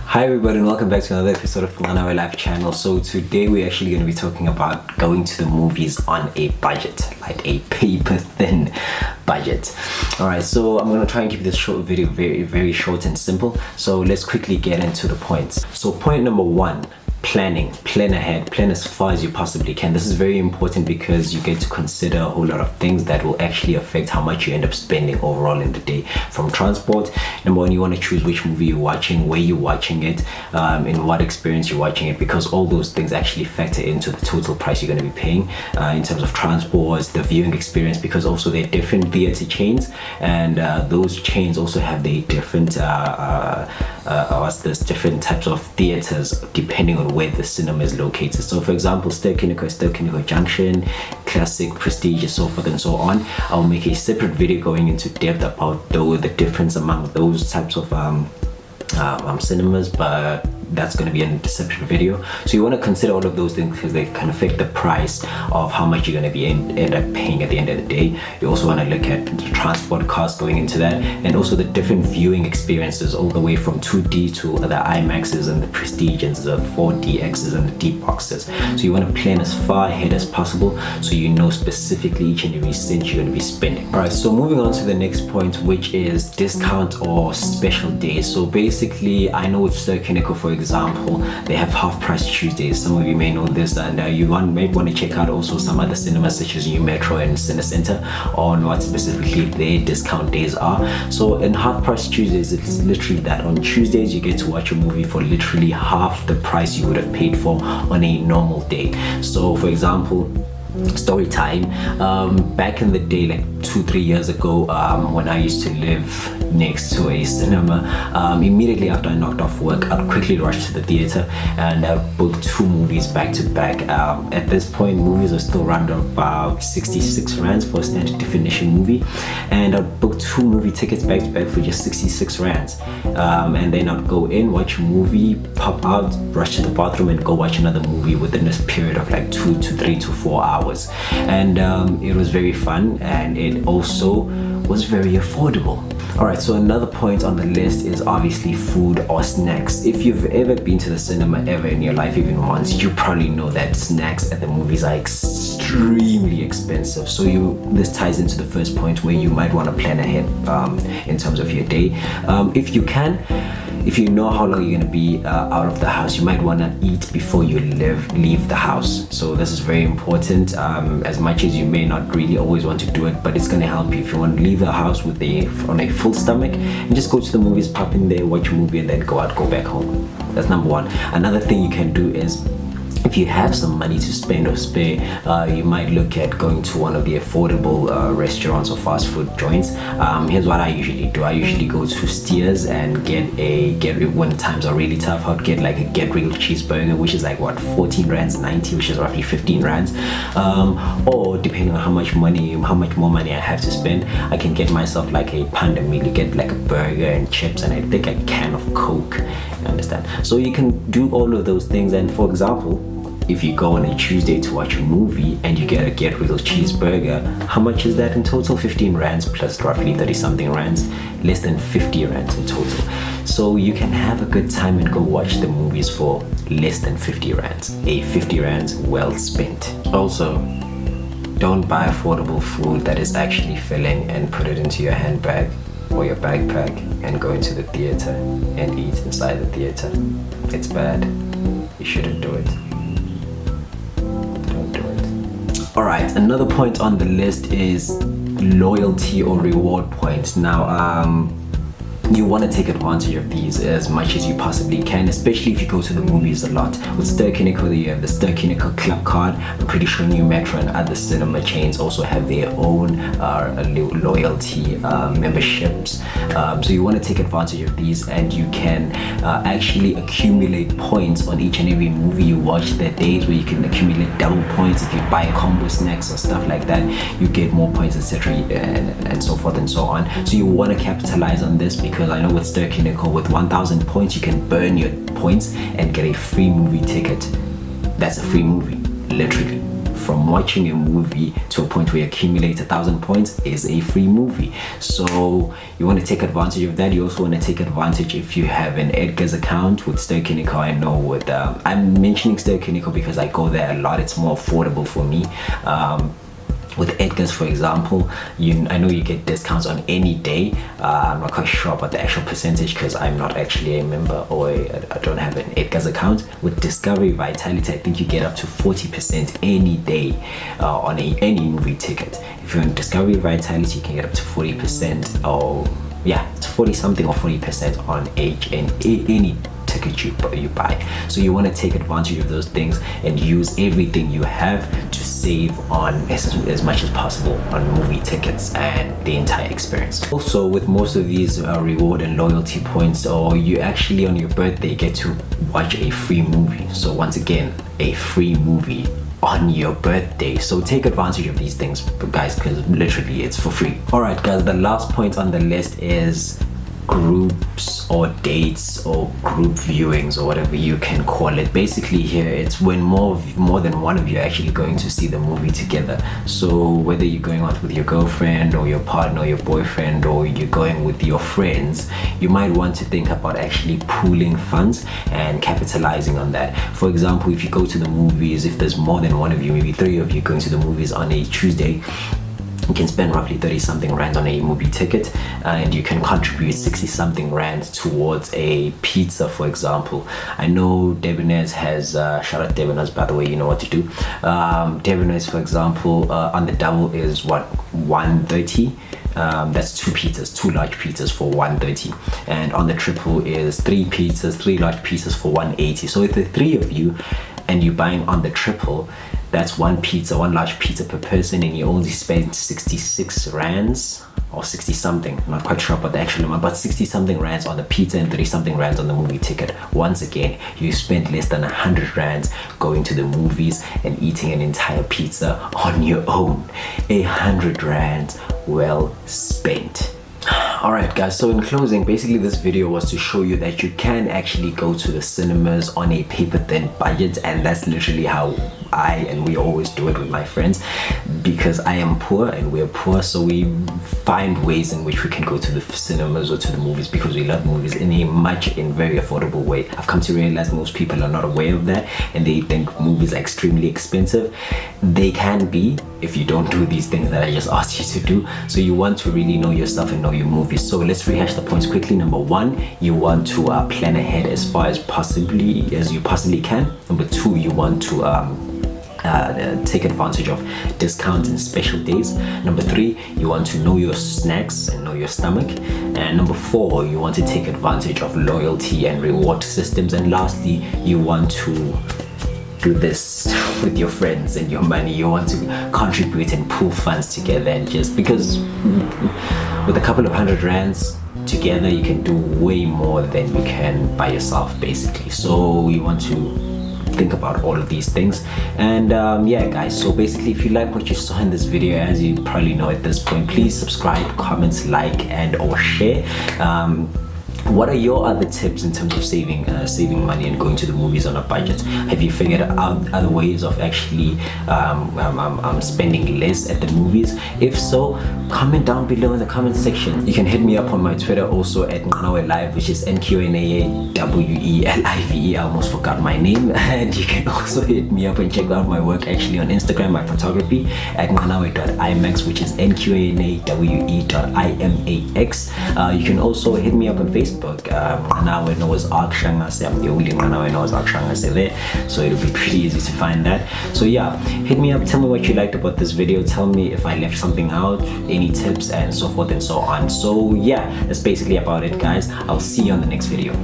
Hi everybody and welcome back to another episode of Fulana Way Life channel. So today we're actually going to be talking about going to the movies on a budget, like a paper thin budget. Alright, so I'm going to try and keep this short video very short and simple. So let's quickly get into the points. So point number one, plan ahead, plan as far as you possibly can. This is very important because you get to consider a whole lot of things that will actually affect how much you end up spending overall in the day. From transport, number one, you want to choose which movie you're watching, where you're watching it, in what experience you're watching it, because all those things actually factor into the total price you're going to be paying in terms of transport, the viewing experience, because also they're different theater chains, and those chains also have the different different types of theaters depending on where the cinema is located. So for example, Ster-Kinekor Junction, Classic, Prestige, and so forth and so on. I'll make a separate video going into depth about the difference among those types of cinemas, but that's going to be in a separate video. So you want to consider all of those things because they can affect the price of how much you're going to be end up paying at the end of the day. You also want to look at the transport costs going into that, and also the different viewing experiences, all the way from 2D to the IMAXs and the Prestige and the 4DXs and the deep boxes. So you want to plan as far ahead as possible so you know specifically each and every cent you're going to be spending. Alright, so moving on to the next point, which is discount or special days. So basically, I know with Ster-Kinekor, for example, they have half price Tuesdays. Some of you may know this, and you may want to check out also some other cinemas such as New Metro and Cinecenter on what specifically their discount days are. So in half price Tuesdays, it's literally that on Tuesdays you get to watch a movie for literally half the price you would have paid for on a normal day. So for example, story time, back in the day, like 2-3 years ago, when I used to live next to a cinema, immediately after I knocked off work, I'd quickly rush to the theater and book 2 movies back to back. At this point, movies are still around about 66 rands for a standard definition movie, and I'd book 2 movie tickets back to back for just 66 rands, and then I'd go in, watch a movie, pop out, rush to the bathroom, and go watch another movie within this period of like 2 to 3 to 4 hours. And it was very fun, and it also was very affordable. Alright, so another point on the list is obviously food or snacks. If you've ever been to the cinema ever in your life, even once, you probably know that snacks at the movies are extremely expensive. So this ties into the first point where you might want to plan ahead in terms of your day. If you know how long you're going to be out of the house, you might want to eat before you leave the house. So this is very important, as much as you may not really always want to do it, but it's going to help you if you want to leave the house on a full stomach and just go to the movies, pop in there, watch a movie, and then go back home. That's number one. Another thing you can do is, if you have some money to spend or spare, you might look at going to one of the affordable restaurants or fast food joints. Here's what I usually do. I usually go to Steers and when times are really tough, I'd get like a get real cheeseburger, which is like what, 14 rands 90, which is roughly 15 rands. Or depending on how much more money I have to spend, I can get myself like a panda meal. You get like a burger and chips and I think a can of Coke. You understand? So you can do all of those things. And for example, if you go on a Tuesday to watch a movie and you get a get real cheeseburger, how much is that in total? 15 rands plus roughly 30 something rands, less than 50 rands in total. So you can have a good time and go watch the movies for less than 50 rands. A 50 rands well spent. Also, don't buy affordable food that is actually filling and put it into your handbag or your backpack and go into the theater and eat inside the theater. It's bad. You shouldn't do it. Alright, another point on the list is loyalty or reward points. Now, you want to take advantage of these as much as you possibly can, especially if you go to the movies a lot. With Ster-Kinekor, you have the Ster-Kinekor Club Card. I'm pretty sure New Metro and other cinema chains also have their own loyalty memberships. So you want to take advantage of these, and you can actually accumulate points on each and every movie you watch. There are days where you can accumulate double points. If you buy combo snacks or stuff like that, you get more points, etc., and so forth and so on. So you want to capitalize on this, because I know with Ster-Kinekor, with 1,000 points, you can burn your points and get a free movie ticket. That's a free movie, literally from watching a movie to a point where you accumulate 1,000 points is a free movie. So you want to take advantage of that. You also want to take advantage if you have an Edgar's account with Ster-Kinekor. I know with I'm mentioning Ster-Kinekor because I go there a lot. It's more affordable for me. With Edgar's, for example, I know you get discounts on any day. I'm not quite sure about the actual percentage because I'm not actually a member, or I don't have an Edgar's account. With Discovery Vitality, I think you get up to 40% any day on any movie ticket. If you're on Discovery Vitality, you can get up to 40%, or yeah, it's 40 something or 40% on any ticket you buy. So you want to take advantage of those things and use everything you have to save on as much as possible on movie tickets and the entire experience. Also, with most of these reward and loyalty points, or you actually on your birthday get to watch a free movie. So once again, a free movie on your birthday. So take advantage of these things, guys, because literally it's for free. All right, guys, the last point on the list is groups or dates or group viewings, or whatever you can call it. Basically here it's when more than one of you are actually going to see the movie together. So whether you're going out with your girlfriend or your partner or your boyfriend, or you're going with your friends, you might want to think about actually pooling funds and capitalizing on that. For example, if you go to the movies, if there's more than one of you, maybe 3 of you going to the movies on a Tuesday, you can spend roughly 30 something rand on a movie ticket, and you can contribute 60 something rand towards a pizza, for example. I know Debonair's has shout out Debonair's, by the way, you know what to do. Debonair's, for example, on the double is what, 130. That's 2 large pizzas for 130, and on the triple is 3 large pizzas for 180. So if the 3 of you and you're buying on the triple, that's one large pizza per person, and you only spend 66 rands or 60 something. I'm not quite sure about the actual amount, but 60 something rands on the pizza and 30 something rands on the movie ticket. Once again, you spent less than 100 rands going to the movies and eating an entire pizza on your own. 100 rands well spent. Alright guys, so in closing, basically this video was to show you that you can actually go to the cinemas on a paper thin budget, and that's literally how we always do it with my friends, because I am poor and we're poor, so we find ways in which we can go to the cinemas or to the movies because we love movies in a very affordable way. I've come to realize most people are not aware of that, and they think movies are extremely expensive. They can be if you don't do these things that I just asked you to do. So you want to really know yourself and know your movies. So let's rehash the points quickly. Number 1, you want to plan ahead as far as you possibly can. Number 2, you want to take advantage of discounts and special days. Number 3, you want to know your snacks and know your stomach. And number 4, you want to take advantage of loyalty and reward systems. And lastly, you want to do this with your friends and your money. You want to contribute and pool funds together, and just because with a couple of 100 rands together you can do way more than you can by yourself, basically. So you want to think about all of these things. And yeah guys, so basically if you like what you saw in this video, as you probably know at this point, please subscribe, comment, like, and or share. What are your other tips in terms of saving money and going to the movies on a budget? Have you figured out other ways of actually spending less at the movies? If so, comment down below in the comment section. You can hit me up on my Twitter also at Nqanawe Live, which is NQNAWELIVE. I almost forgot my name. And you can also hit me up and check out my work actually on Instagram, my photography, at nqanawe.imax, which is NQANAWE.IMAX. You can also hit me up on Facebook. Nqanawe knows Ark Shangase. I'm the only Nqanawe knows Ark Shangase there, so it'll be pretty easy to find that. So yeah, hit me up, tell me what you liked about this video, tell me if I left something out, any tips, and so forth and so on. So yeah, that's basically about it guys. I'll see you on the next video.